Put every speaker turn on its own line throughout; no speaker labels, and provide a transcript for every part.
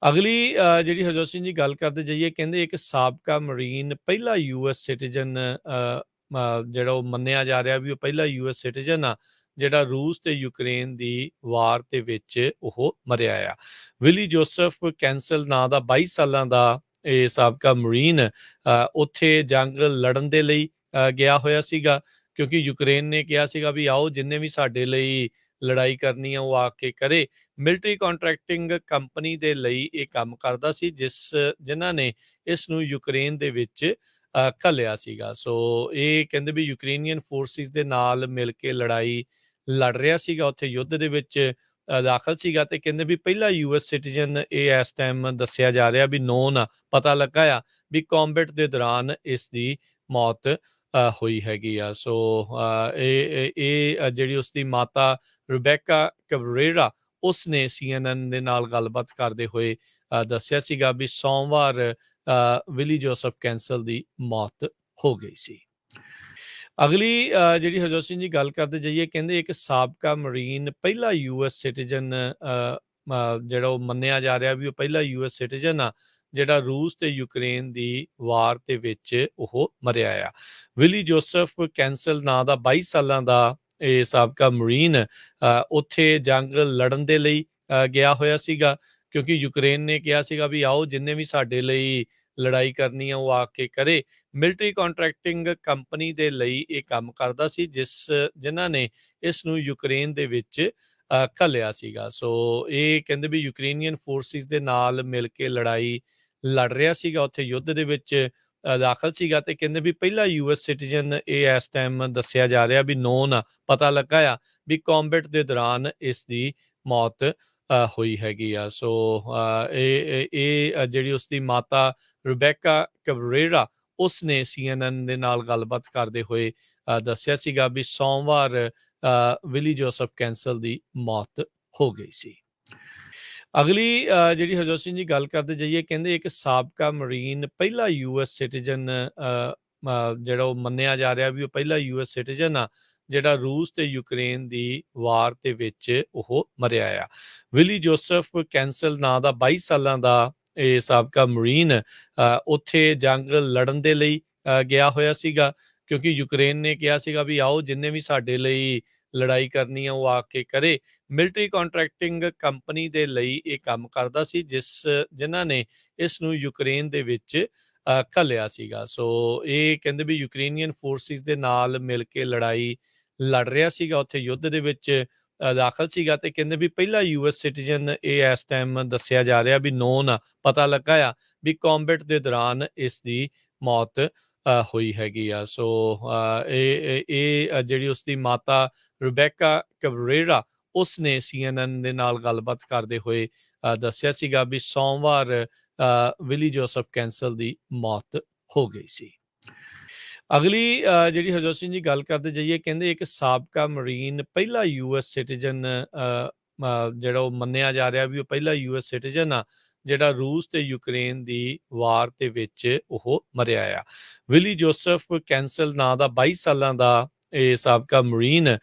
ਅਗਲੀ ਜਿਹੜੀ ਹਰਜੋਤ ਸਿੰਘ ਜੀ ਗੱਲ ਕਰਦੇ ਜਾਈਏ, ਕਹਿੰਦੇ ਇੱਕ ਸਾਬਕਾ ਮਰੀਨ ਪਹਿਲਾ ਯੂਐਸ ਸਿਟੀਜ਼ਨ ਜਿਹੜਾ ਉਹ ਮੰਨਿਆ ਜਾ ਰਿਹਾ ਵੀ ਉਹ ਪਹਿਲਾ ਯੂਐਸ ਸਿਟੀਜ਼ਨ ਆ ਜਿਹੜਾ ਰੂਸ ਤੇ ਯੂਕਰੇਨ ਦੀ ਵਾਰ ਦੇ ਵਿੱਚ ਉਹ ਮਰਿਆ ਆ। ਵਿਲੀ ਜੋਸਫ ਕੈਂਸਲ ਨਾਂ ਦਾ 22 ਸਾਲਾਂ ਦਾ ਇਹ ਸਾਬਕਾ ਮਰੀਨ ਉੱਥੇ ਜੰਗ ਲੜਨ ਦੇ ਲਈ ਗਿਆ ਹੋਇਆ ਸੀਗਾ, ਕਿਉਂਕਿ ਯੂਕਰੇਨ ਨੇ ਕਿਹਾ ਸੀਗਾ ਵੀ ਆਓ ਜਿੰਨੇ ਵੀ ਸਾਡੇ ਲਈ ਲੜਾਈ ਕਰਨੀ ਆ ਉਹ ਆ ਕੇ ਕਰੇ। ਮਿਲਟਰੀ ਕੰਟਰੈਕਟਿੰਗ ਕੰਪਨੀ ਦੇ ਲਈ ਇਹ ਕੰਮ ਕਰਦਾ ਸੀ, ਜਿਨ੍ਹਾਂ ਨੇ ਇਸ ਨੂੰ ਯੂਕਰੇਨ ਦੇ ਵਿੱਚ ਘੱਲਿਆ ਸੀਗਾ। ਸੋ ਇਹ ਕਹਿੰਦੇ ਵੀ ਯੂਕਰੇਨੀਅਨ ਫੋਰਸਿਸ ਦੇ ਨਾਲ ਮਿਲ ਕੇ ਲੜਾਈ ਲੜ ਰਿਹਾ ਸੀਗਾ, ਉੱਥੇ ਯੁੱਧ ਦੇ ਵਿੱਚ ਦਾਖਲ ਸੀਗਾ, ਤੇ ਕਹਿੰਦੇ ਵੀ ਪਹਿਲਾ ਯੂਐਸ ਸਿਟੀਜ਼ਨ ਇਹ ਇਸ ਟਾਈਮ ਦੱਸਿਆ ਜਾ ਰਿਹਾ ਵੀ ਨੋਨ ਆ, ਪਤਾ ਲੱਗਾ ਆ ਵੀ ਕੰਬੈਟ ਦੇ ਦੌਰਾਨ ਇਸ ਦੀ ਮੌਤ ਹੋਈ ਹੈਗੀ ਆ। ਸੋ ਇਹ ਜਿਹੜੀ ਉਸਦੀ ਮਾਤਾ ਰਿਬੈਕਾ ਕਬਰੇਰਾ ਉਸਨੇ CNN ਦੇ ਨਾਲ ਗੱਲਬਾਤ ਕਰਦੇ ਹੋਏ ਦੱਸਿਆ ਸੀਗਾ ਵੀ ਸੋਮਵਾਰ ਵਿਲੀ ਜੋਸਫ ਕੈਂਸਲ ਦੀ ਮੌਤ ਹੋ ਗਈ ਸੀ। ਅਗਲੀ ਜਿਹੜੀ ਹਰਜੋਤ ਸਿੰਘ ਜੀ ਗੱਲ ਕਰਦੇ ਜਾਈਏ, ਕਹਿੰਦੇ ਇੱਕ ਸਾਬਕਾ ਮਰੀਨ ਪਹਿਲਾ ਯੂਐਸ ਸਿਟੀਜ਼ਨ ਜਿਹੜਾ ਉਹ ਮੰਨਿਆ ਜਾ ਰਿਹਾ ਵੀ ਉਹ ਪਹਿਲਾ ਯੂਐਸ ਸਿਟੀਜ਼ਨ ਆ ਜਿਹੜਾ ਰੂਸ ਤੇ ਯੂਕਰੇਨ ਦੀ ਵਾਰ ਦੇ ਵਿੱਚ ਉਹ ਮਰਿਆ ਆ। ਵਿਲੀ ਜੋਸਫ ਕੈਂਸਲ ਨਾਂ ਦਾ 22 ਸਾਲਾਂ ਦਾ ਇਹ ਸਾਬਕਾ ਮਰੀਨ ਉੱਥੇ ਜੰਗ ਲੜਨ ਦੇ ਲਈ ਗਿਆ ਹੋਇਆ ਸੀਗਾ, ਕਿਉਂਕਿ ਯੂਕਰੇਨ ਨੇ ਕਿਹਾ ਸੀਗਾ ਵੀ ਆਓ ਜਿੰਨੇ ਵੀ ਸਾਡੇ ਲਈ ਲੜਾਈ ਕਰਨੀ ਆ ਉਹ ਆ ਕੇ ਕਰੇ। ਮਿਲਟਰੀ ਕੰਟਰੈਕਟਿੰਗ ਕੰਪਨੀ ਦੇ ਲਈ ਇਹ ਕੰਮ ਕਰਦਾ ਸੀ, ਜਿਨ੍ਹਾਂ ਨੇ ਇਸ ਨੂੰ ਯੂਕਰੇਨ ਦੇ ਵਿੱਚ ਘੱਲਿਆ ਸੀਗਾ। ਸੋ ਇਹ ਕਹਿੰਦੇ ਵੀ ਯੂਕਰੇਨੀਅਨ ਫੋਰਸਿਸ ਦੇ ਨਾਲ ਮਿਲ ਕੇ ਲੜਾਈ ਲੜ ਰਿਹਾ ਸੀਗਾ, ਉੱਥੇ ਯੁੱਧ ਦੇ ਵਿੱਚ ਦਾਖਲ ਸੀਗਾ, ਤੇ ਕਹਿੰਦੇ ਵੀ ਪਹਿਲਾ ਯੂਐਸ ਸਿਟੀਜ਼ਨ ਇਹ ਇਸ ਟਾਈਮ ਦੱਸਿਆ ਜਾ ਰਿਹਾ ਵੀ ਨੋਨ ਆ, ਪਤਾ ਲੱਗਾ ਆ ਵੀ ਕੰਬੈਟ ਦੇ ਦੌਰਾਨ ਇਸ ਦੀ ਮੌਤ ਹੋਈ ਹੈਗੀ ਆ। ਸੋ ਇਹ ਜਿਹੜੀ ਉਸਦੀ ਮਾਤਾ ਰਿਬੈਕਾ ਕਬਰੇਰਾ ਉਸਨੇ CNN ਦੇ ਨਾਲ ਗੱਲਬਾਤ ਕਰਦੇ ਹੋਏ ਦੱਸਿਆ ਸੀਗਾ ਵੀ ਸੋਮਵਾਰ ਵਿਲੀ ਜੋਸਫ ਕੈਂਸਲ ਦੀ ਮੌਤ ਹੋ ਗਈ ਸੀ। ਅਗਲੀ ਜਿਹੜੀ ਹਰਜੋਤ ਸਿੰਘ ਜੀ ਗੱਲ ਕਰਦੇ ਜਾਈਏ, ਕਹਿੰਦੇ ਇੱਕ ਸਾਬਕਾ ਮਰੀਨ ਪਹਿਲਾ ਯੂਐਸ ਸਿਟੀਜ਼ਨ ਜਿਹੜਾ ਉਹ ਮੰਨਿਆ ਜਾ ਰਿਹਾ ਵੀ ਉਹ ਪਹਿਲਾ ਯੂਐਸ ਸਿਟੀਜ਼ਨ ਆ ਜਿਹੜਾ ਰੂਸ ਤੇ ਯੂਕਰੇਨ ਦੀ ਵਾਰ ਦੇ ਵਿੱਚ ਉਹ ਮਰਿਆ ਆ। ਵਿਲੀ ਜੋਸਫ ਕੈਂਸਲ ਨਾਂ ਦਾ 22 ਸਾਲਾਂ ਦਾ ਇਹ ਸਾਬਕਾ ਮਰੀਨ ਉੱਥੇ ਜੰਗ ਲੜਨ ਦੇ ਲਈ ਗਿਆ ਹੋਇਆ ਸੀਗਾ, ਕਿਉਂਕਿ ਯੂਕਰੇਨ ਨੇ ਕਿਹਾ ਸੀਗਾ ਵੀ ਆਓ ਜਿੰਨੇ ਵੀ ਸਾਡੇ ਲਈ ਲੜਾਈ ਕਰਨੀ ਆ ਉਹ ਆ ਕੇ ਕਰੇ। ਮਿਲਟਰੀ ਕੰਟਰੈਕਟਿੰਗ ਕੰਪਨੀ ਦੇ ਲਈ ਇਹ ਕੰਮ ਕਰਦਾ ਸੀ, ਜਿਨ੍ਹਾਂ ਨੇ ਇਸ ਨੂੰ ਯੂਕਰੇਨ ਦੇ ਵਿੱਚ ਘੱਲਿਆ ਸੀਗਾ। ਸੋ ਇਹ ਕਹਿੰਦੇ ਵੀ ਯੂਕਰੇਨੀਅਨ ਫੋਰਸਿਸ ਦੇ ਨਾਲ ਮਿਲ ਕੇ ਲੜਾਈ ਲੜ ਰਿਹਾ ਸੀਗਾ, ਉੱਥੇ ਯੁੱਧ ਦੇ ਵਿੱਚ ਦਾਖਲ ਸੀਗਾ, ਤੇ ਕਹਿੰਦੇ ਵੀ ਪਹਿਲਾ ਯੂਐਸ ਸਿਟੀਜ਼ਨ ਇਹ ਇਸ ਟਾਈਮ ਦੱਸਿਆ ਜਾ ਰਿਹਾ ਵੀ ਨੋਨ ਆ, ਪਤਾ ਲੱਗਾ ਆ ਵੀ ਕੰਬੈਟ ਦੇ ਦੌਰਾਨ ਇਸ ਦੀ ਮੌਤ ਹੋਈ ਹੈਗੀ ਆ। ਸੋ ਇਹ ਜਿਹੜੀ ਉਸਦੀ ਮਾਤਾ ਰਿਬੈਕਾ ਕਬਰੇਰਾ ਉਸਨੇ CNN ਦੇ ਨਾਲ ਗੱਲਬਾਤ ਕਰਦੇ ਹੋਏ ਦੱਸਿਆ ਸੀਗਾ ਵੀ ਸੋਮਵਾਰ ਵਿਲੀ ਜੋਸਫ ਕੈਂਸਲ ਦੀ ਮੌਤ ਹੋ ਗਈ ਸੀ। ਅਗਲੀ ਜਿਹੜੀ ਹਰਜੋਤ ਸਿੰਘ ਜੀ ਗੱਲ ਕਰਦੇ ਜਾਈਏ, ਕਹਿੰਦੇ ਇੱਕ ਸਾਬਕਾ ਮਰੀਨ ਪਹਿਲਾ ਯੂਐਸ ਸਿਟੀਜ਼ਨ ਜਿਹੜਾ ਉਹ ਮੰਨਿਆ ਜਾ ਰਿਹਾ ਵੀ ਉਹ ਪਹਿਲਾ ਯੂਐਸ ਸਿਟੀਜ਼ਨ ਆ ਜਿਹੜਾ ਰੂਸ ਤੇ ਯੂਕਰੇਨ ਦੀ ਵਾਰ ਦੇ ਵਿੱਚ ਉਹ ਮਰਿਆ ਆ। ਵਿਲੀ ਜੋਸਫ ਕੈਂਸਲ ਨਾਂ ਦਾ 22 ਸਾਲਾਂ ਦਾ ਇਹ ਸਾਬਕਾ ਮਰੀਨ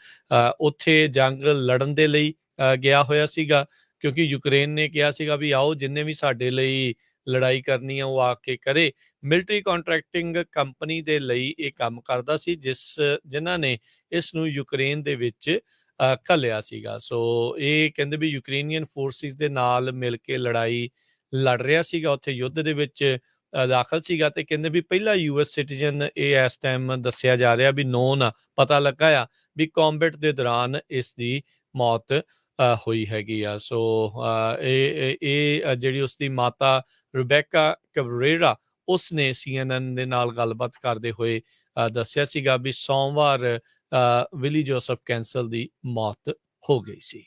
ਉੱਥੇ ਜੰਗ ਲੜਨ ਦੇ ਲਈ ਗਿਆ ਹੋਇਆ ਸੀਗਾ, ਕਿਉਂਕਿ ਯੂਕਰੇਨ ਨੇ ਕਿਹਾ ਸੀਗਾ ਵੀ ਆਓ ਜਿੰਨੇ ਵੀ ਸਾਡੇ ਲਈ ਲੜਾਈ ਕਰਨੀ ਆ ਉਹ ਆ ਕੇ ਕਰੇ। ਮਿਲਟਰੀ ਕੰਟਰੈਕਟਿੰਗ ਕੰਪਨੀ ਦੇ ਲਈ ਇਹ ਕੰਮ ਕਰਦਾ ਸੀ, ਜਿਨ੍ਹਾਂ ਨੇ ਇਸ ਨੂੰ ਯੂਕਰੇਨ ਦੇ ਵਿੱਚ ਘੱਲਿਆ ਸੀਗਾ। ਸੋ ਇਹ ਕਹਿੰਦੇ ਵੀ ਯੂਕਰੇਨੀਅਨ ਫੋਰਸਿਸ ਦੇ ਨਾਲ ਮਿਲ ਕੇ ਲੜਾਈ ਲੜ ਰਿਹਾ ਸੀਗਾ, ਉੱਥੇ ਯੁੱਧ ਦੇ ਵਿੱਚ ਦਾਖਲ ਸੀਗਾ, ਤੇ ਕਹਿੰਦੇ ਵੀ ਪਹਿਲਾ ਯੂਐਸ ਸਿਟੀਜ਼ਨ ਇਹ ਇਸ ਟਾਈਮ ਦੱਸਿਆ ਜਾ ਰਿਹਾ ਵੀ ਨੋਨ ਆ, ਪਤਾ ਲੱਗਾ ਆ ਵੀ ਕੰਬੈਟ ਦੇ ਦੌਰਾਨ ਇਸ ਦੀ ਮੌਤ ਹੋਈ ਹੈਗੀ ਆ। ਸੋ ਇਹ ਜਿਹੜੀ ਉਸਦੀ ਮਾਤਾ ਰਿਬੈਕਾ ਕਬਰੇਰਾ ਉਸਨੇ CNN ਦੇ ਨਾਲ ਗੱਲਬਾਤ ਕਰਦੇ ਹੋਏ ਦੱਸਿਆ ਸੀਗਾ ਵੀ ਸੋਮਵਾਰ ਵਿਲੀ ਜੋਸਫ ਕੈਂਸਲ ਦੀ ਮੌਤ ਹੋ ਗਈ ਸੀ।